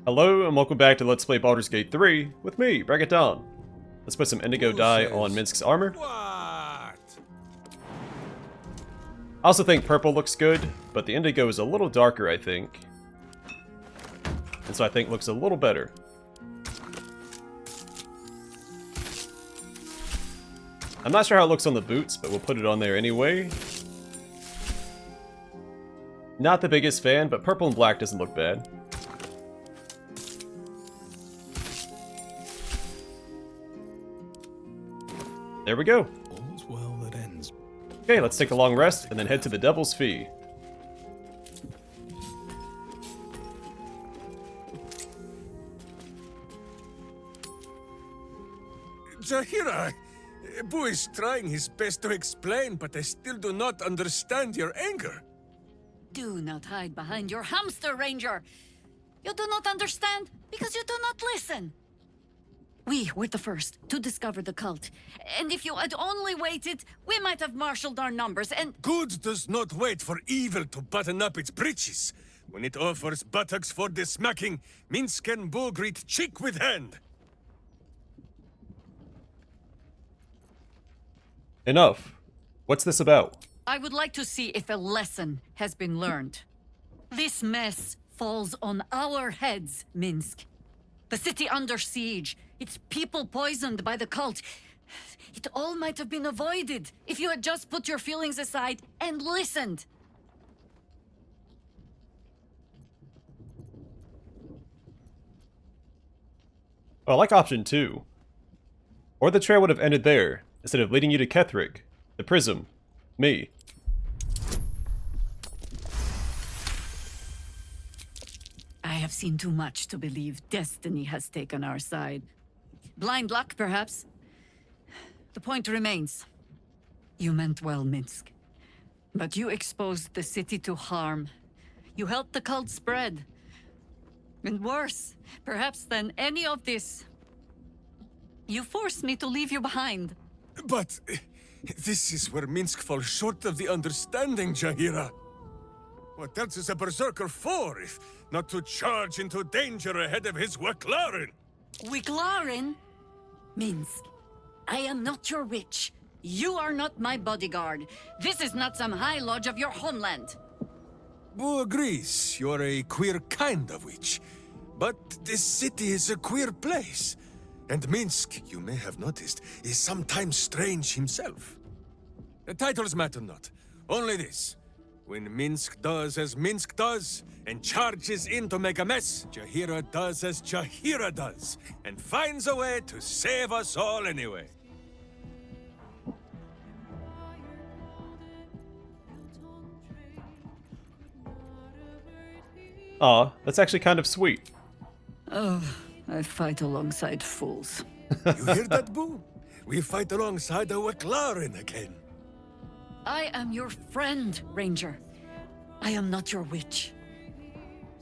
Hello and welcome back to Let's Play Baldur's Gate 3 with me, Bragaton. Let's put some indigo dye on Minsk's armor. What? I also think purple looks good, but the indigo is a little darker, I think. And so I think looks a little better. I'm not sure how it looks on the boots, but we'll put it on there anyway. Not the biggest fan, but purple and black doesn't look bad. There we go. All's well that ends. Okay, let's take a long rest and then head to the Devil's Fee. Jahira, Boo is trying his best to explain, but I still do not understand your anger. Do not hide behind your hamster, Ranger. You do not understand because you do not listen. We were the first to discover the cult, and if you had only waited, we might have marshaled our numbers and— Good does not wait for evil to button up its breeches. When it offers buttocks for the smacking, Minsk and Boo greet cheek with hand. Enough. What's this about? I would like to see if a lesson has been learned. This mess falls on our heads, Minsk. The city under siege, its people poisoned by the cult. It all might have been avoided if you had just put your feelings aside and listened. Oh, I like option 2. Or the trail would have ended there, instead of leading you to Ketheric, the Prism, me. I have seen too much to believe destiny has taken our side. Blind luck, perhaps. The point remains. You meant well, Minsk. But you exposed the city to harm. You helped the cult spread. And worse, perhaps than any of this, you forced me to leave you behind. But this is where Minsk falls short of the understanding, Jahira. What else is a berserker for, if not to charge into danger ahead of his Waklaren? Wiklarin? Minsk, I am not your witch. You are not my bodyguard. This is not some high lodge of your homeland. Boo agrees you're a queer kind of witch. But this city is a queer place. And Minsk, you may have noticed, is sometimes strange himself. The titles matter not. Only this. When Minsk does as Minsk does, and charges in to make a mess, Jahira does as Jahira does, and finds a way to save us all anyway. Aw, that's actually kind of sweet. Oh, I fight alongside fools. You hear that, Boo? We fight alongside a Waklaren again. I am your friend, Ranger. I am not your witch.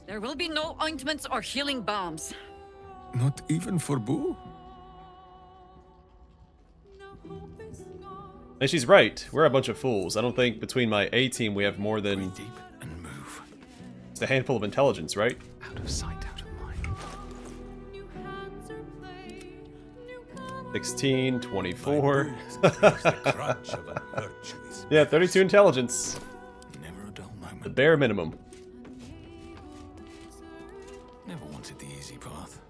There will be no ointments or healing balms. Not even for Boo? And she's right, we're a bunch of fools. I don't think between my A team we have more than Deep and move. just a handful of intelligence, right? Out of sight, out of mind. 16, 24. The crunch of a virtuous. Yeah, 32 intelligence. Never a dull The moment. bare minimum. Never wanted the easy path.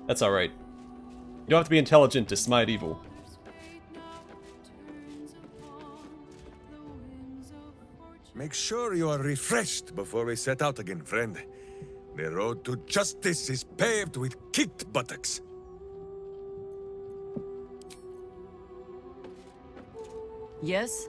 That's alright. You don't have to be intelligent to smite evil. Make sure you are refreshed before we set out again, friend. The road to justice is paved with kicked buttocks. Yes?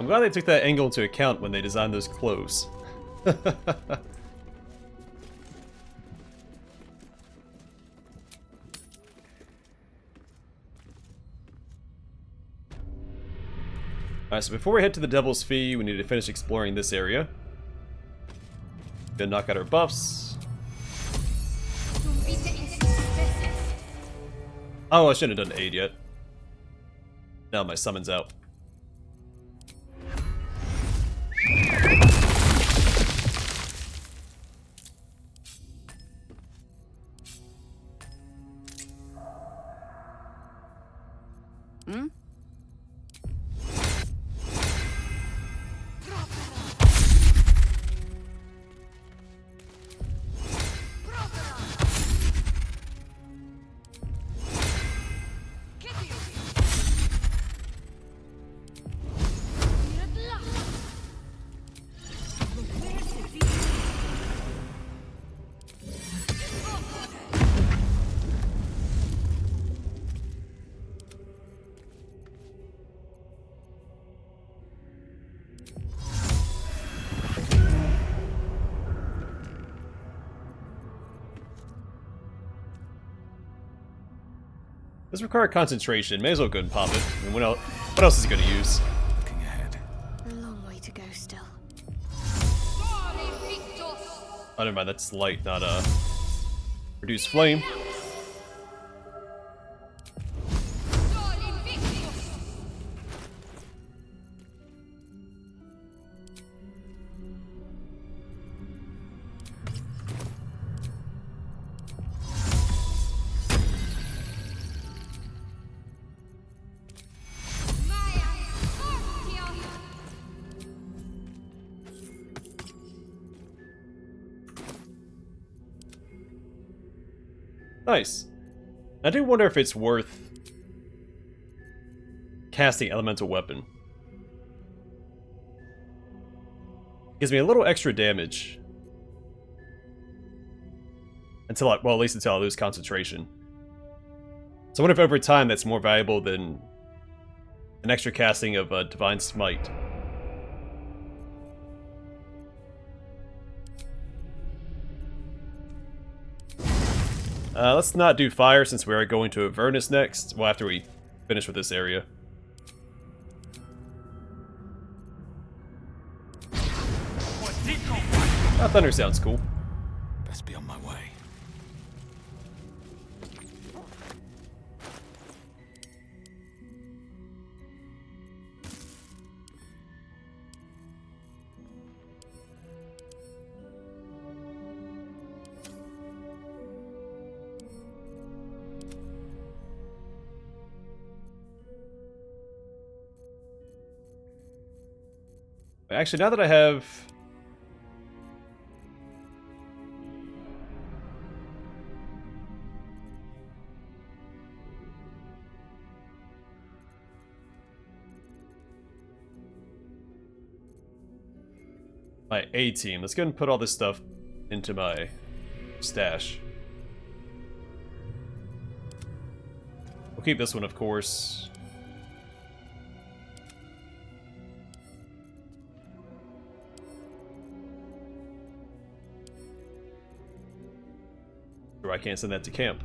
I'm glad they took that angle into account when they designed those clothes. Alright, so before we head to the Devil's Fee, we need to finish exploring this area. Gonna knock out our buffs. Oh, I shouldn't have done aid yet. Now my summon's out. Hmm? This requires concentration. May as well go and pop it. I mean, what else is he going to use? Looking ahead. A long way to go still. Oh, never mind. That's light, not reduced flame. Nice. I do wonder if it's worth casting Elemental Weapon. Gives me a little extra damage. Until I, well, at least until I lose concentration. So I wonder if over time that's more valuable than an extra casting of Divine Smite. Let's not do fire since we are going to Avernus next. Well, after we finish with this area. Thunder sounds cool. Best be on my way. Actually, now that I have... my A team, let's go ahead and put all this stuff into my stash. We'll keep this one, of course. Or I can't send that to camp.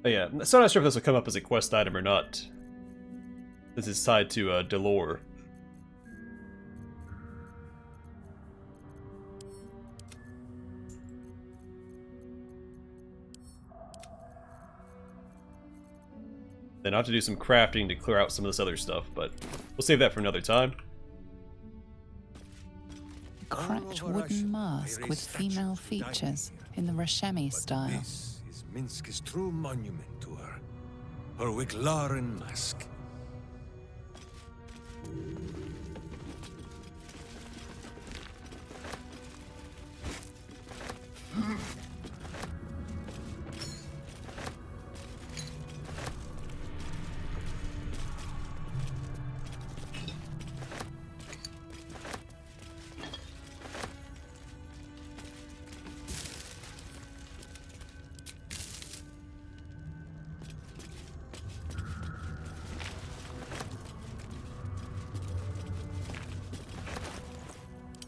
Oh yeah, so I'm not sure if this will come up as a quest item or not. This is tied to Delore. Then I'll have to do some crafting to clear out some of this other stuff, but we'll save that for another time. Cracked wooden mask with female features in the Rashemi style. This is Minsk's true monument to her. Her Wicklaren mask.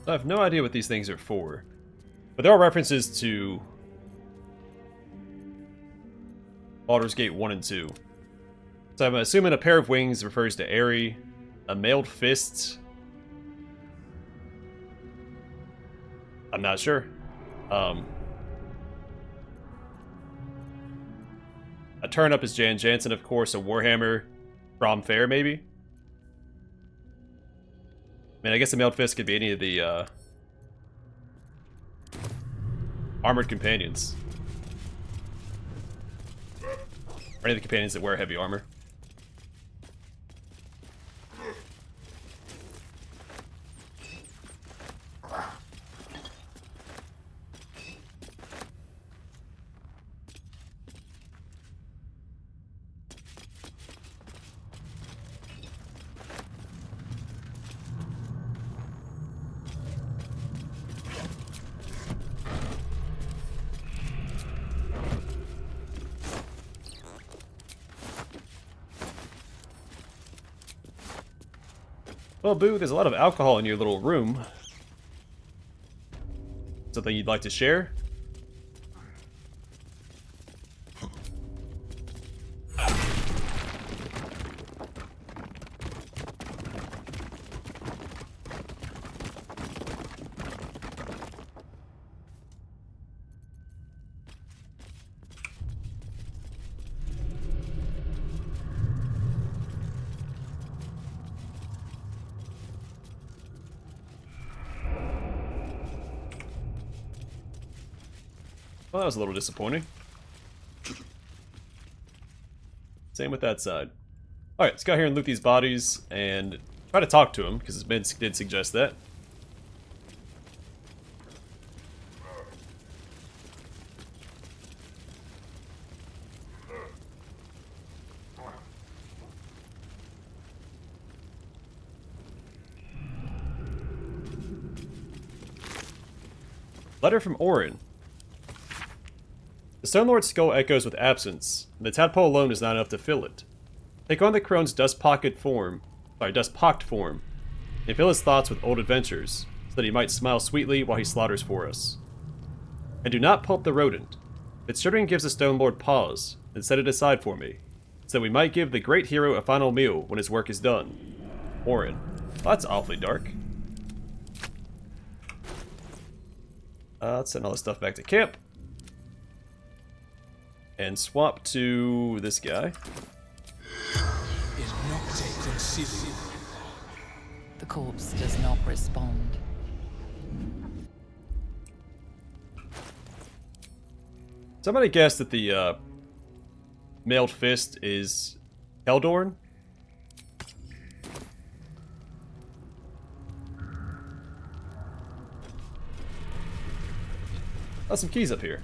I have no idea what these things are for. But there are references to Baldur's Gate 1 and 2. So I'm assuming a pair of wings refers to Aerie, a mailed fist. I'm not sure. A turn-up is Jan Jansen, of course. A Warhammer, Brom Fair, maybe? I mean, I guess a mailed fist could be any of the armored companions. Or any of the companions that wear heavy armor. Well, Boo, there's a lot of alcohol in your little room. Something you'd like to share? Well, that was a little disappointing. Same with that side. Alright, let's go here and loot these bodies and try to talk to him, because his meds did suggest that. Letter from Orin. The Stone Lord's skull echoes with absence, and the tadpole alone is not enough to fill it. Take on the crone's dust-pocked form, and fill his thoughts with old adventures, so that he might smile sweetly while he slaughters for us. And do not pulp the rodent. If its children gives the Stone Lord pause, then set it aside for me, so that we might give the great hero a final meal when his work is done. Orin. Well, that's awfully dark. Let's send all this stuff back to camp. And swap to this guy. The corpse does not respond. Somebody guessed that the mailed fist is Heldorn. Oh, some keys up here.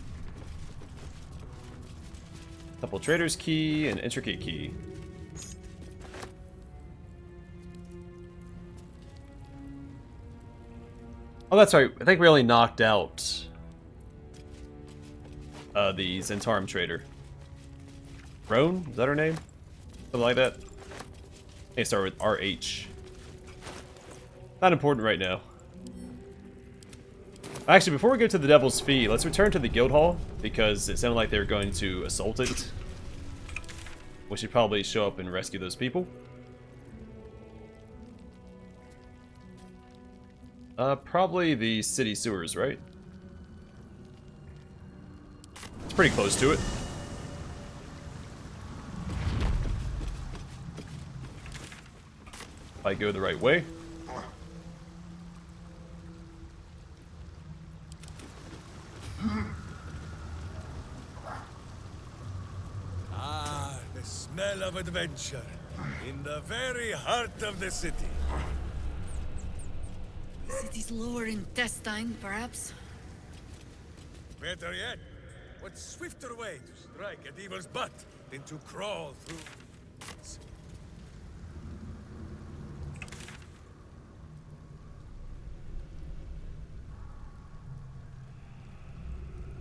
Couple trader's key and intricate key. Oh, that's right. I think we only knocked out the Zhentarim trader. Roan? Is that her name? Something like that? They start with RH. Not important right now. Actually, before we go to the Devil's Fee, let's return to the guild hall, because it sounded like they were going to assault it. We should probably show up and rescue those people. Probably the city sewers, right? It's pretty close to it. If I go the right way. Ah, the smell of adventure in the very heart of the city. The city's lower intestine, perhaps? Better yet, what swifter way to strike at evil's butt than to crawl through...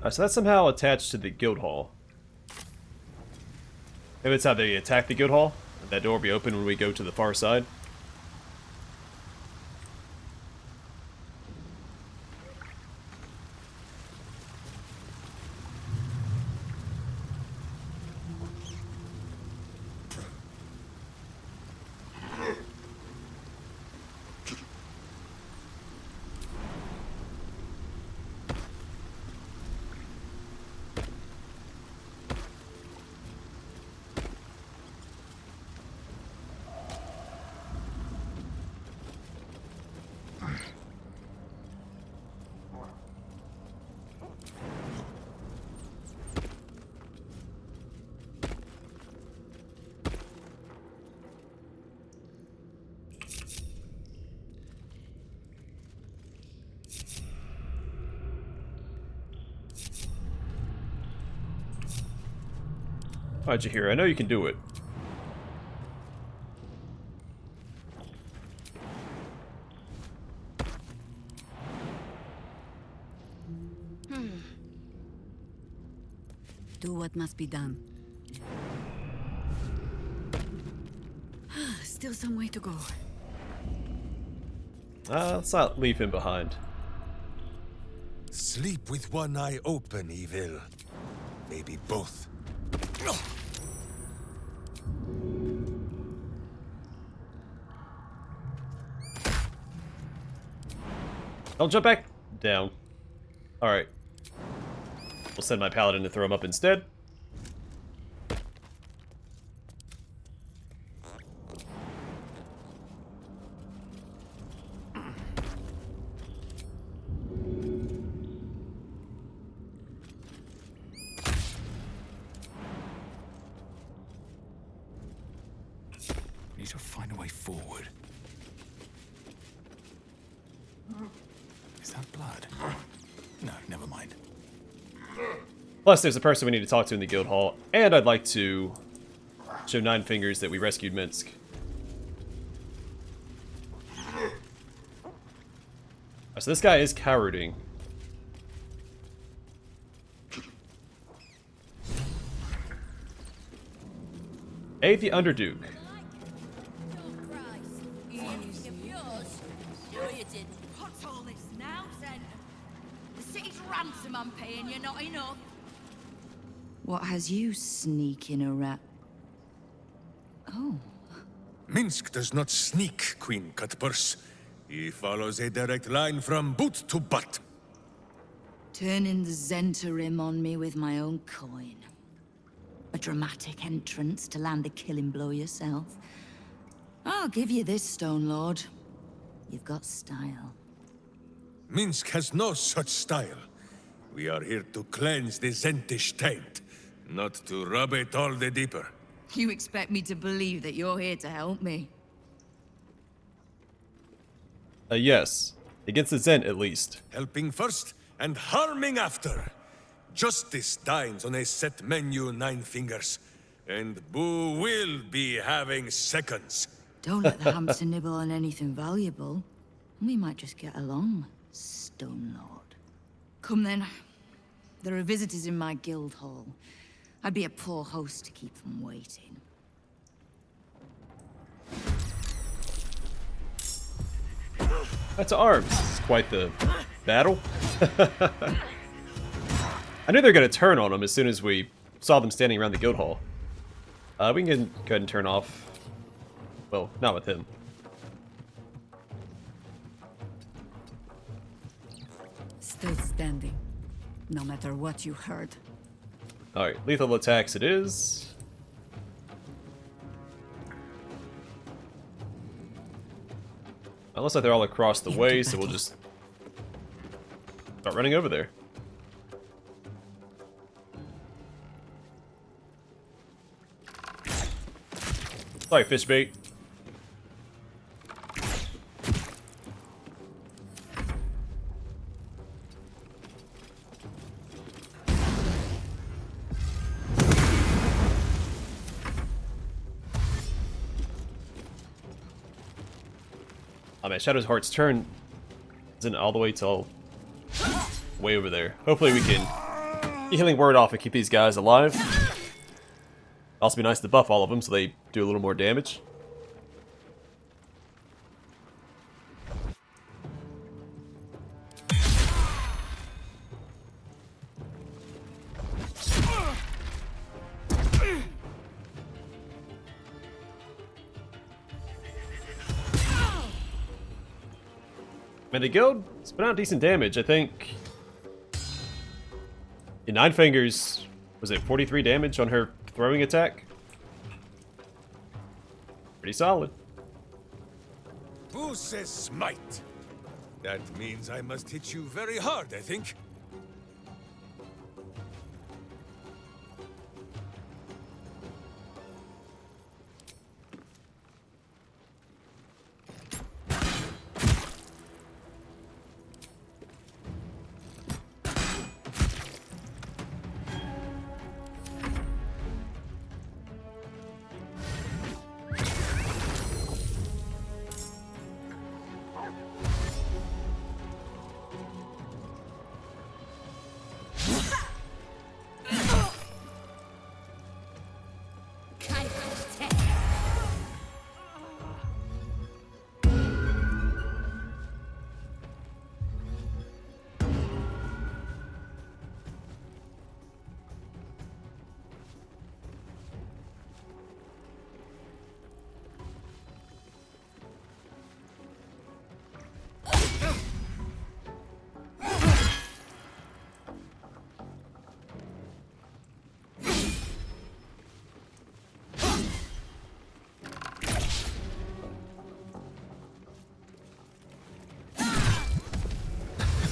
So that's somehow attached to the guild hall. Maybe that's how they attack the guild hall. That door will be open when we go to the far side. Alright, Jahira, I know you can do it. Do what must be done. Still some way to go. Let's not leave him behind. Sleep with one eye open, evil. Maybe both. Don't jump back down. Alright. We'll send my paladin to throw him up instead. Need to find a way forward. Is that blood? No, never mind. Plus, there's a person we need to talk to in the guild hall, and I'd like to show Nine Fingers that we rescued Minsk. So this guy is cowarding. Aid the Underduke. What's all this now, then? The city's ransom I'm paying you, not enough. What has you sneaking a rat? Oh. Minsk does not sneak, Queen Cutpurse. He follows a direct line from boot to butt. Turning the Zhentarim on me with my own coin. A dramatic entrance to land the killing blow yourself. I'll give you this, Stone Lord. You've got style. Minsk has no such style. We are here to cleanse the Zentish taint, not to rub it all the deeper. You expect me to believe that you're here to help me? Yes. Against the Zent, at least. Helping first and harming after. Justice dines on a set menu, Nine Fingers. And Boo will be having seconds. Don't let the hamster nibble on anything valuable. We might just get along, Stone Lord. Come then. There are visitors in my guild hall. I'd be a poor host to keep them waiting. That's arms. It's quite the battle. I knew they were going to turn on him as soon as we saw them standing around the guild hall. We can go ahead and turn off. Well, not with him. Still standing, no matter what you heard. Alright, lethal attacks it is. Unless they're all across the way, so we'll just start running over there. Sorry, fish bait. Oh man, Shadow's Heart's turn isn't all the way till way over there. Hopefully we can get Healing Word off and keep these guys alive. Also be nice to buff all of them so they do a little more damage. Man, the guild spit out decent damage, I think. In Nine Fingers, was it 43 damage on her throwing attack? Pretty solid. Boo says smite. That means I must hit you very hard, I think.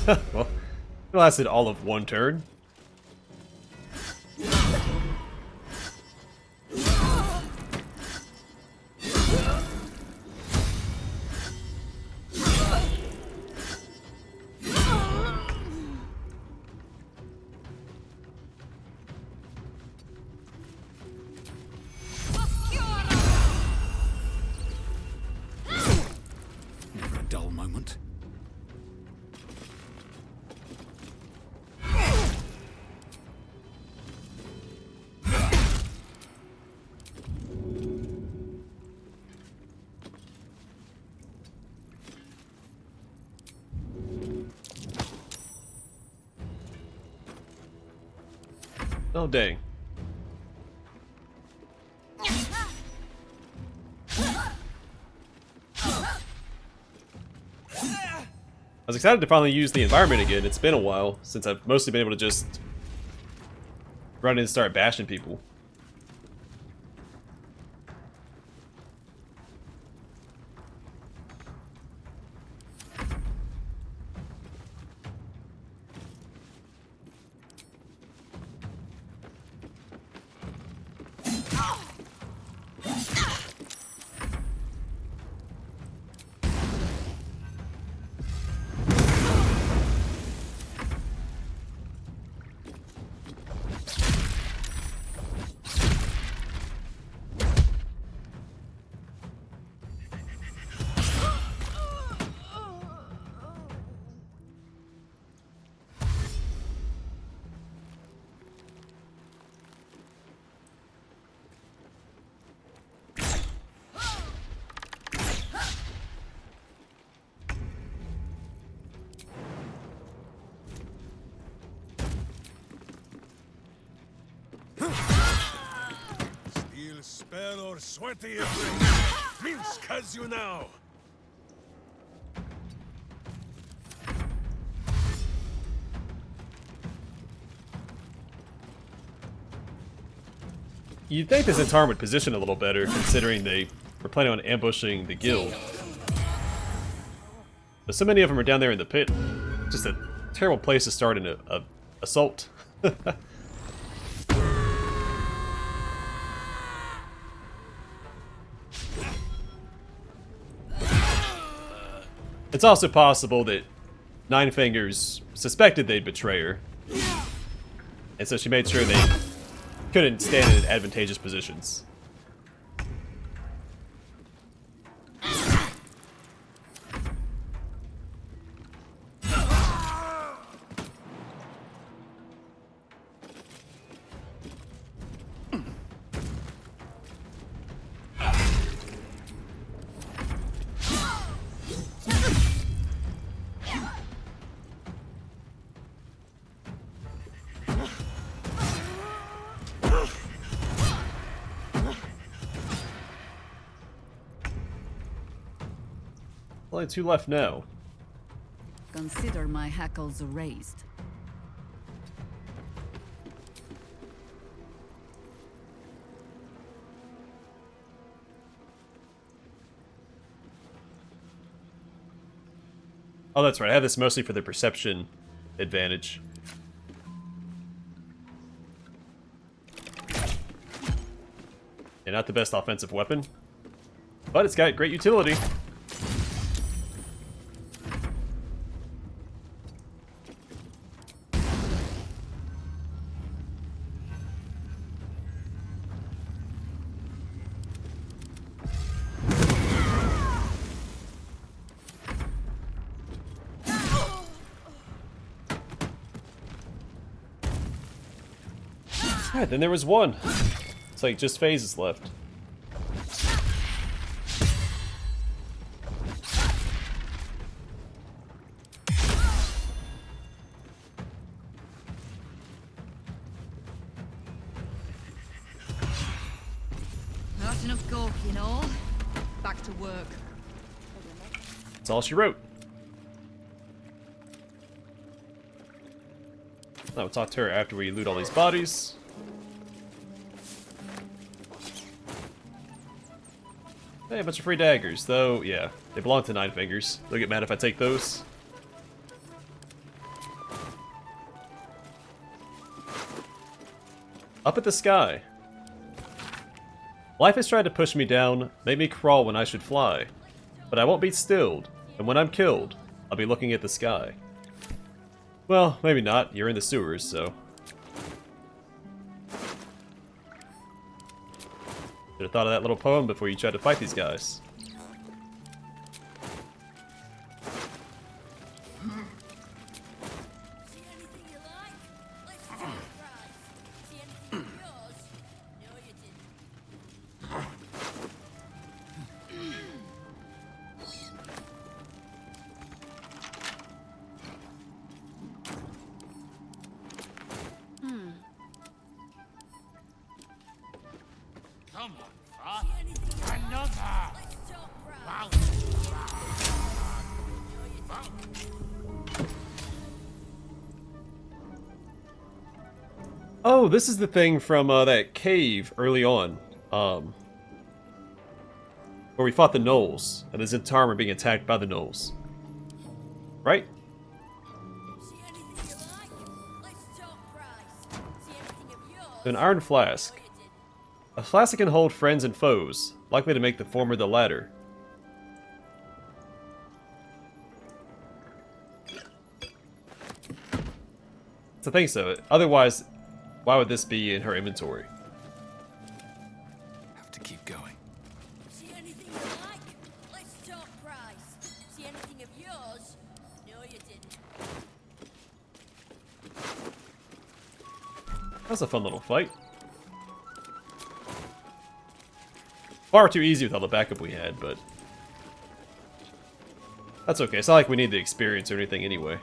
Well, it lasted all of one turn. Never a dull moment. Oh, dang. I was excited to finally use the environment again. It's been a while since I've mostly been able to just run in and start bashing people. Steel spell or sweaty Minsk has you now. You'd think this Zhentarim would position a little better, considering they were planning on ambushing the guild. But so many of them are down there in the pit. Just a terrible place to start an assault. It's also possible that Nine Fingers suspected they'd betray her, and so she made sure they couldn't stand in advantageous positions. Only two left now. Consider my hackles raised. Oh, that's right. I have this mostly for the perception advantage. And not the best offensive weapon, but it's got great utility. Alright, then there was one. It's like just phases left. Not enough gork, you know. Back to work. That's all she wrote. I'll talk to her after we loot all these bodies. Hey, a bunch of free daggers, though, yeah, they belong to Nine Fingers. They'll get mad if I take those. Up at the sky. Life has tried to push me down, make me crawl when I should fly. But I won't be stilled, and when I'm killed, I'll be looking at the sky. Well, maybe not. You're in the sewers, so... Should have thought of that little poem before you tried to fight these guys. Oh, this is the thing from that cave early on, where we fought the gnolls, and the Zhentarim are being attacked by the gnolls. Right? An iron flask. A flask that can hold friends and foes, likely to make the former the latter. So I think so. Otherwise, why would this be in her inventory? Have to keep going. See anything you like? Let's talk price. See anything of yours? No, you didn't. That's a fun little fight. Far too easy with all the backup we had, but... That's okay. It's not like we need the experience or anything anyway.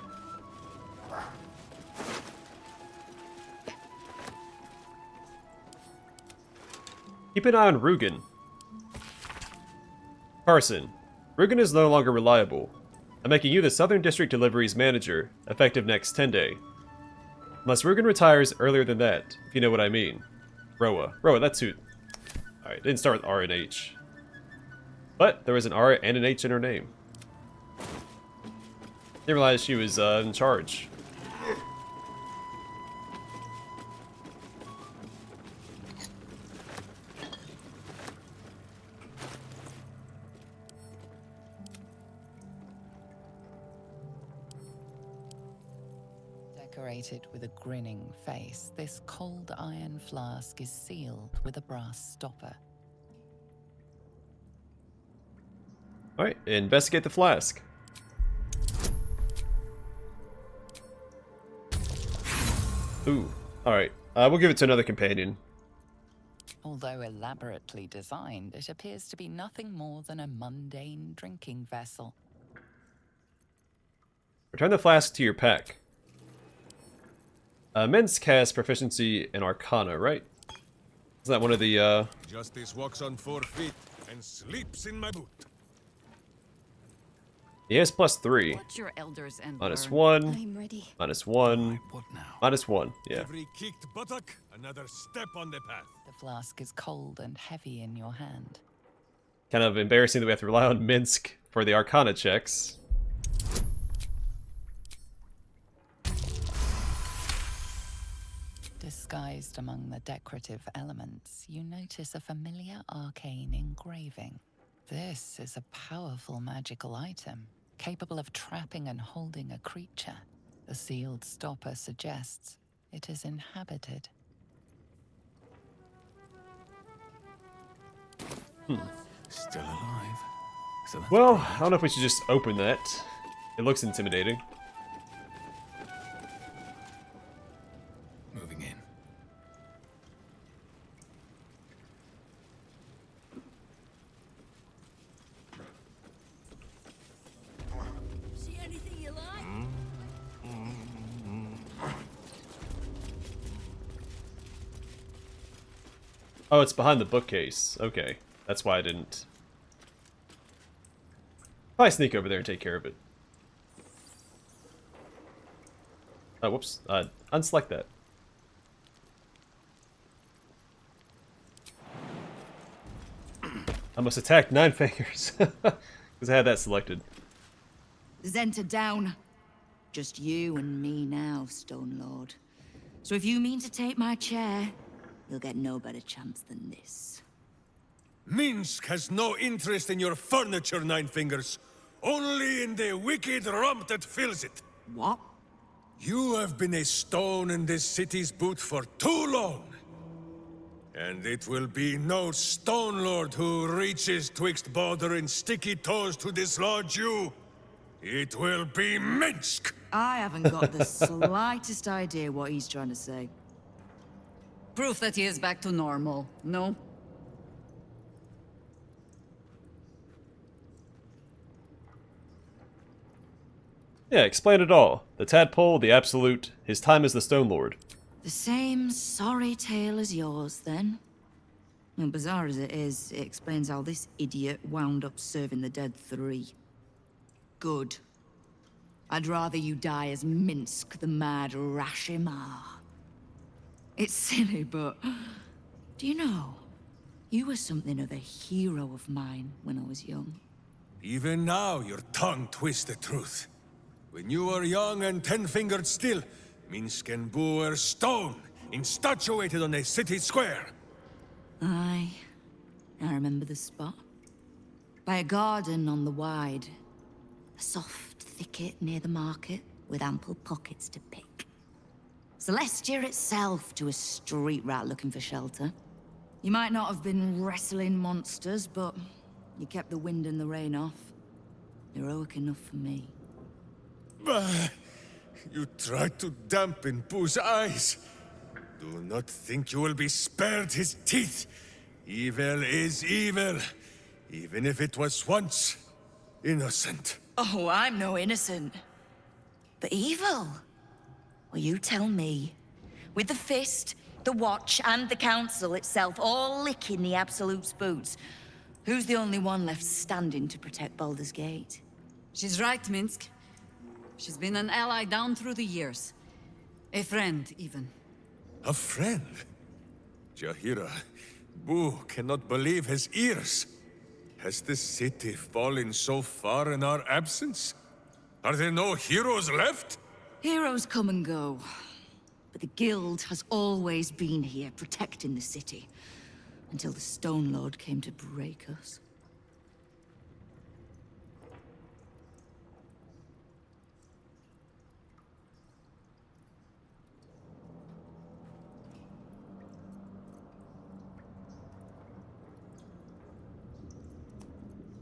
Keep an eye on Rugen. Carson. Rugen is no longer reliable. I'm making you the Southern District Deliveries Manager, effective next 10 day. Unless Rugen retires earlier than that, if you know what I mean. Roa. Roa, that's who... Alright, didn't start with R and H. But there was an R and an H in her name. Didn't realize she was in charge. Decorated with a grinning face, this cold iron flask is sealed with a brass stopper. Alright, investigate the flask. Ooh, alright. We'll give it to another companion. Although elaborately designed, it appears to be nothing more than a mundane drinking vessel. Return the flask to your pack. Men's cast proficiency in Arcana, right? Isn't that one of the, Justice walks on 4 feet and sleeps in my boot. He has +3. Watch your elders and -1. I'm ready. -1. What now? -1, yeah. Every kicked buttock, another step on the path. The flask is cold and heavy in your hand. Kind of embarrassing that we have to rely on Minsk for the Arcana checks. Disguised among the decorative elements, you notice a familiar arcane engraving. This is a powerful magical item, capable of trapping and holding a creature. The sealed stopper suggests it is inhabited. Still alive. So that's Well, I don't know if we should just open that. It looks intimidating. moving in. See anything you like? Oh, it's behind the bookcase. Okay. That's why I didn't... Probably sneak over there and take care of it. Oh, whoops. Unselect that. I must attack 9 fingers. Because I had that selected. Zenta down. Just you and me now, Stone Lord. So if you mean to take my chair, you'll get no better chance than this. Minsk has no interest in your furniture, Nine Fingers. Only in the wicked rump that fills it. What? You have been a stone in this city's boot for too long. And it will be no Stone Lord who reaches twixt Baldur and sticky toes to dislodge you. It will be Minsk! I haven't got the slightest idea what he's trying to say. Proof that he is back to normal, no? Yeah, explain it all. The tadpole, the absolute, his time as the Stone Lord. The same sorry tale as yours, then. And bizarre as it is, it explains how this idiot wound up serving the dead three. Good. I'd rather you die as Minsk, the mad Rashimar. It's silly, but... do you know? You were something of a hero of mine when I was young. Even now, your tongue twists the truth. When you were young and ten-fingered still, Minsk and Boo were stone, infatuated on a city square. Aye. I remember the spot. By a garden on the wide. A soft thicket near the market, with ample pockets to pick. Celestia itself to a street rat looking for shelter. You might not have been wrestling monsters, but you kept the wind and the rain off. Heroic enough for me. Bah! You tried to dampen Boo's eyes. Do not think you will be spared his teeth. Evil is evil, even if it was once innocent. Oh, I'm no innocent. But evil? Well, you tell me. With the Fist, the Watch, and the Council itself all licking the Absolute's boots, who's the only one left standing to protect Baldur's Gate? She's right, Minsk. She's been an ally down through the years. A friend, even. A friend? Jahira, Boo cannot believe his ears. Has the city fallen so far in our absence? Are there no heroes left? Heroes come and go. But the Guild has always been here, protecting the city. Until the Stone Lord came to break us.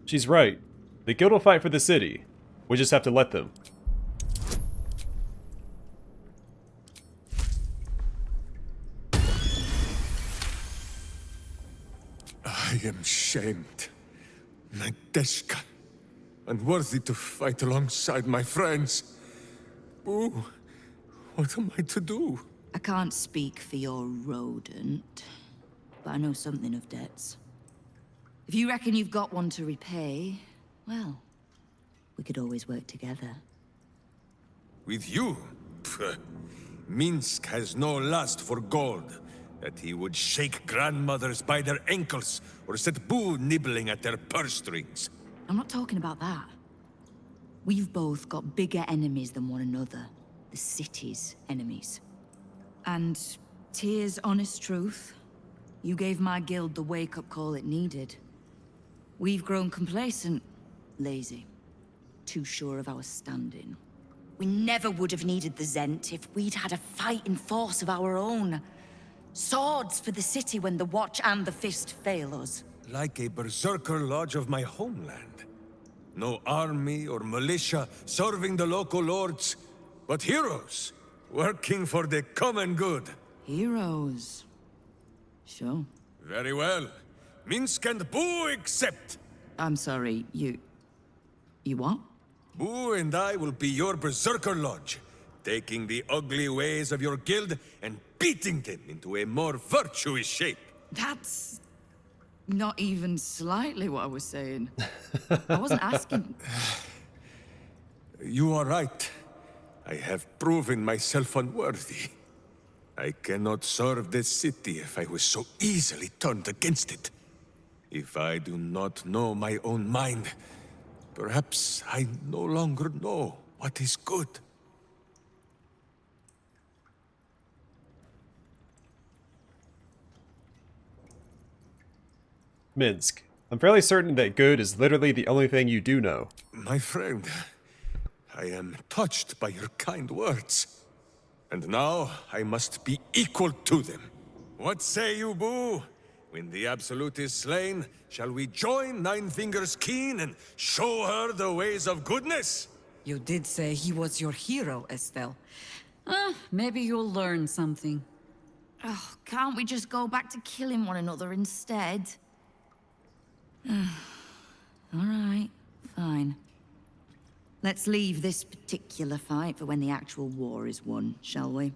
She's right. The guild will fight for the city. We just have to let them. I am shamed. Nadeshka. Unworthy to fight alongside my friends. Boo, what am I to do? I can't speak for your rodent, but I know something of debts. If you reckon you've got one to repay, well, we could always work together. With you? Pfft. Minsk has no lust for gold. That he would shake grandmothers by their ankles, or set Boo nibbling at their purse strings. I'm not talking about that. We've both got bigger enemies than one another. The city's enemies. And, Tyr's honest truth, you gave my guild the wake-up call it needed. We've grown complacent, lazy, too sure of our standing. We never would have needed the Zhent if we'd had a fighting force of our own. Swords for the city when the Watch and the Fist fail us. Like a berserker lodge of my homeland. No army or militia serving the local lords, but heroes working for the common good. Heroes. Sure. Very well. Minsk and Boo accept. I'm sorry, you what? Boo and I will be your berserker lodge, taking the ugly ways of your guild and beating them into a more virtuous shape. That's not even slightly what I was saying. I wasn't asking. You are right. I have proven myself unworthy. I cannot serve this city if I was so easily turned against it. If I do not know my own mind, perhaps I no longer know what is good. Minsk, I'm fairly certain that good is literally the only thing you do know. My friend, I am touched by your kind words. And now I must be equal to them. What say you, Boo? When the Absolute is slain, shall we join Nine Fingers Keen and show her the ways of goodness? You did say he was your hero, Estelle. Maybe you'll learn something. Oh, can't we just go back to killing one another instead? All right, fine. Let's leave this particular fight for when the actual war is won, shall we?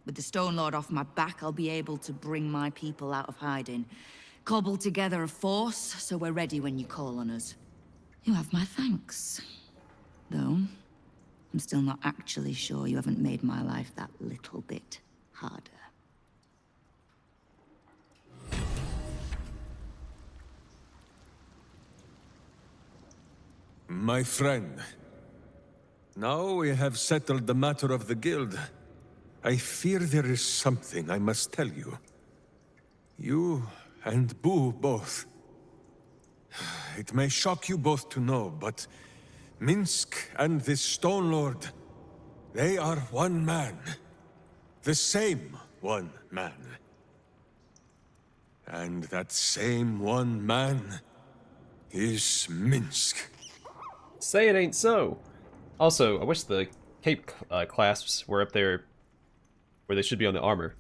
With the Stone Lord off my back, I'll be able to bring my people out of hiding. Cobble together a force, so we're ready when you call on us. You have my thanks. Though, I'm still not actually sure you haven't made my life that little bit harder. My friend, now we have settled the matter of the guild. I fear there is something I must tell you. You and Boo both. It may shock you both to know, but Minsk and this Stone Lord, they are one man. The same one man. And that same one man is Minsk. Say it ain't so. Also, I wish the cape clasps were up there where they should be on the armor.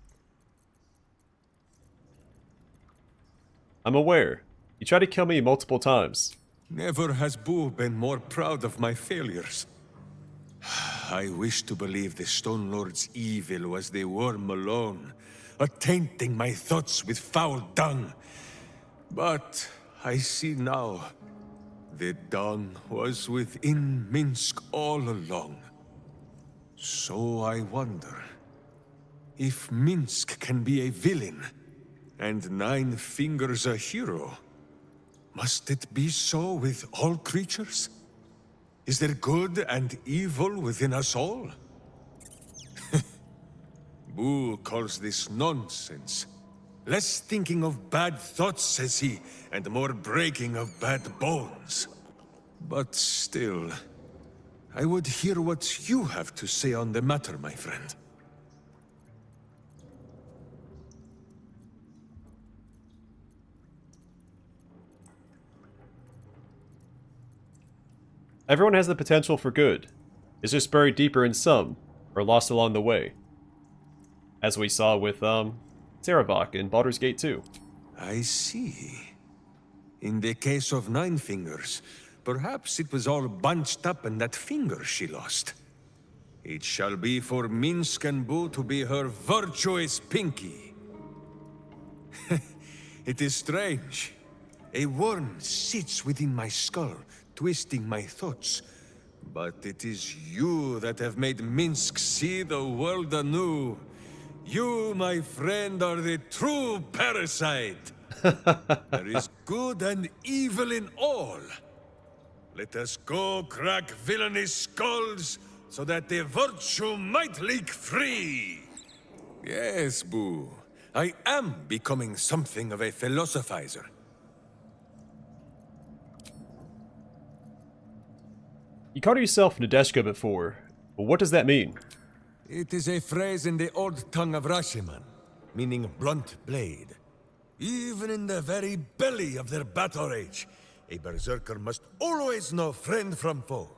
I'm aware. You tried to kill me multiple times. Never has Boo been more proud of my failures. I wish to believe the Stone Lord's evil was the worm alone, attainting my thoughts with foul dung. But I see now, the dung was within Minsk all along. So I wonder, if Minsk can be a villain, and Nine Fingers a hero, must it be so with all creatures? Is there good and evil within us all? Boo calls this nonsense. Less thinking of bad thoughts, says he, and more breaking of bad bones. But still, I would hear what you have to say on the matter, my friend. Everyone has the potential for good. It's just buried deeper in some, or lost along the way. As we saw with, Saravok in Baldur's Gate 2. I see. In the case of Nine Fingers, perhaps it was all bunched up in that finger she lost. It shall be for Minsk and Boo to be her virtuous pinky. It is strange. A worm sits within my skull, twisting my thoughts. But it is you that have made Minsk see the world anew. You, my friend, are the true parasite. There is good and evil in all. Let us go crack villainous skulls, so that the virtue might leak free. Yes, Boo. I am becoming something of a philosophizer. You called yourself Nadeshka before, but what does that mean? It is a phrase in the old tongue of Rashiman, meaning blunt blade. Even in the very belly of their battle rage, a berserker must always know friend from foe.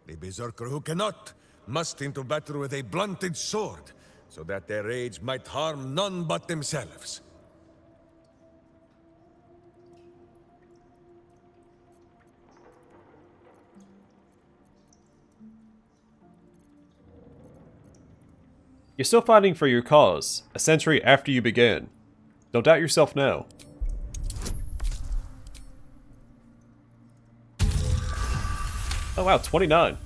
The berserker who cannot must into battle with a blunted sword, so that their rage might harm none but themselves. You're still fighting for your cause, a century after you began. Don't doubt yourself now. Oh wow, 29.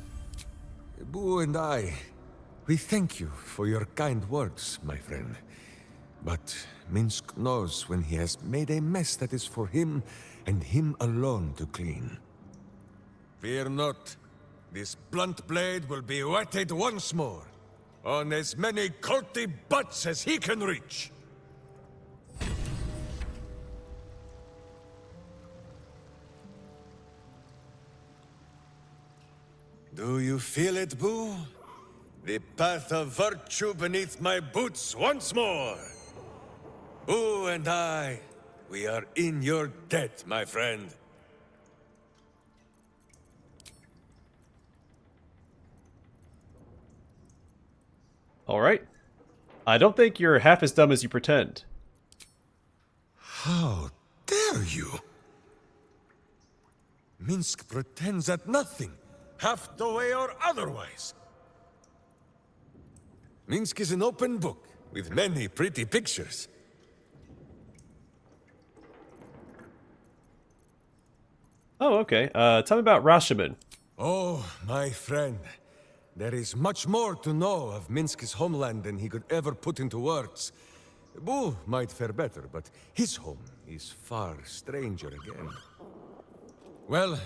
Boo and I, we thank you for your kind words, my friend. But Minsk knows when he has made a mess that is for him and him alone to clean. Fear not. This blunt blade will be whetted once more, on as many culty butts as he can reach. Do you feel it, Boo? The path of virtue beneath my boots once more. Boo and I, we are in your debt, my friend. Alright. I don't think you're half as dumb as you pretend. How dare you? Minsk pretends at nothing, half the way or otherwise. Minsk is an open book, with many pretty pictures. Oh, okay. Tell me about Rashomon. Oh, my friend. There is much more to know of Minsk's homeland than he could ever put into words. Boo might fare better, but his home is far stranger again. Well,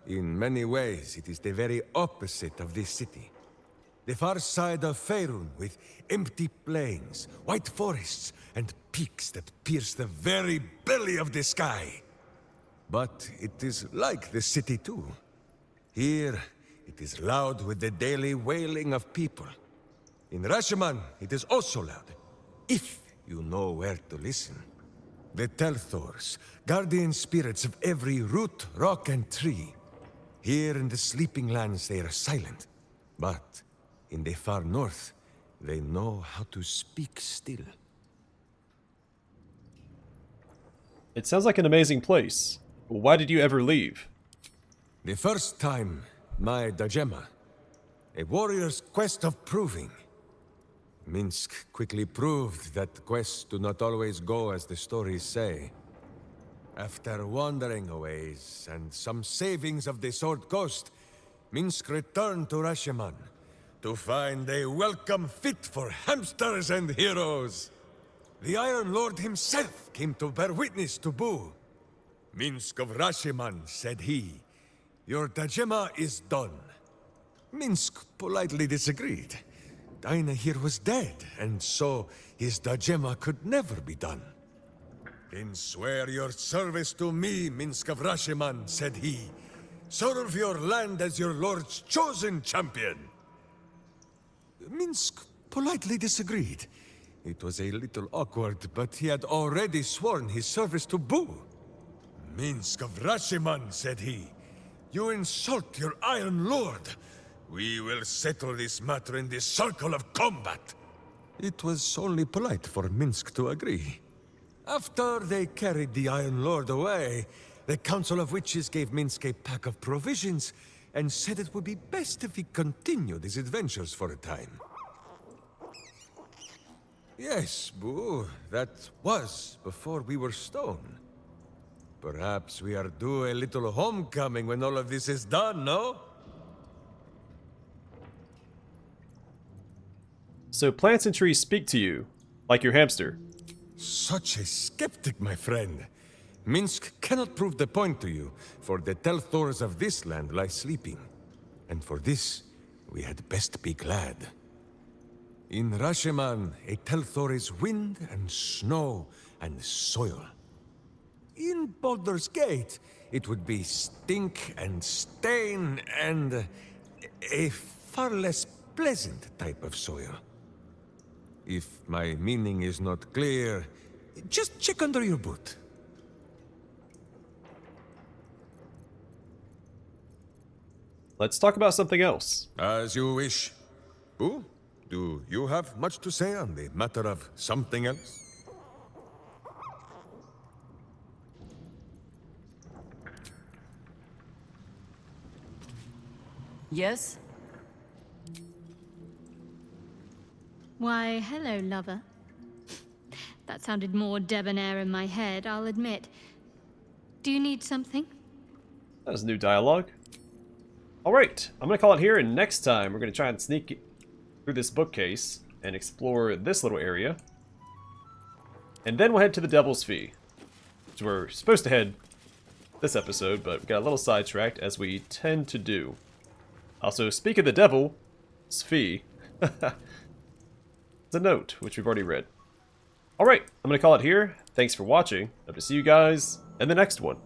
in many ways, it is the very opposite of this city. The far side of Faerun, with empty plains, white forests, and peaks that pierce the very belly of the sky. But it is like the city too. Here, it is loud with the daily wailing of people. In Rashomon, it is also loud, if you know where to listen. The Telthors, guardian spirits of every root, rock, and tree. Here in the sleeping lands they are silent, but in the far north, they know how to speak still. It sounds like an amazing place. Why did you ever leave? The first time, my Dajema, a warrior's quest of proving. Minsk quickly proved that quests do not always go as the stories say. After wandering a ways and some savings of the Sword Coast, Minsk returned to Rashomon to find a welcome fit for hamsters and heroes. The Iron Lord himself came to bear witness to Boo. Minsk of Rashomon, said he, your Dajema is done. Minsk politely disagreed. Dinah here was dead, and so his Dajema could never be done. Then swear your service to me, Minsk of Rashomon, said he. Serve your land as your lord's chosen champion. Minsk politely disagreed. It was a little awkward, but he had already sworn his service to Boo. Minsk of Rashomon, said he. You insult your Iron Lord. We will settle this matter in the circle of combat. It was only polite for Minsk to agree. After they carried the Iron Lord away, the Council of Witches gave Minsk a pack of provisions and said it would be best if he continued his adventures for a time. Yes, Boo, that was before we were stone. Perhaps we are due a little homecoming when all of this is done, no? So plants and trees speak to you, like your hamster. Such a skeptic, my friend. Minsk cannot prove the point to you, for the Telthors of this land lie sleeping. And for this, we had best be glad. In Rashomon, a Telthor is wind and snow and soil. In Baldur's Gate, it would be stink and stain and a far less pleasant type of soil. If my meaning is not clear, just check under your boot. Let's talk about something else. As you wish. Boo, do you have much to say on the matter of something else? Yes? Why, hello, lover. That sounded more debonair in my head, I'll admit. Do you need something? That was new dialogue. Alright, I'm going to call it here, and next time we're going to try and sneak through this bookcase and explore this little area. And then we'll head to the Devil's Fee, which we're supposed to head this episode, but we got a little sidetracked, as we tend to do. Also, speak of the Devil's Fee, it's a note, which we've already read. Alright, I'm going to call it here. Thanks for watching. Hope to see you guys in the next one.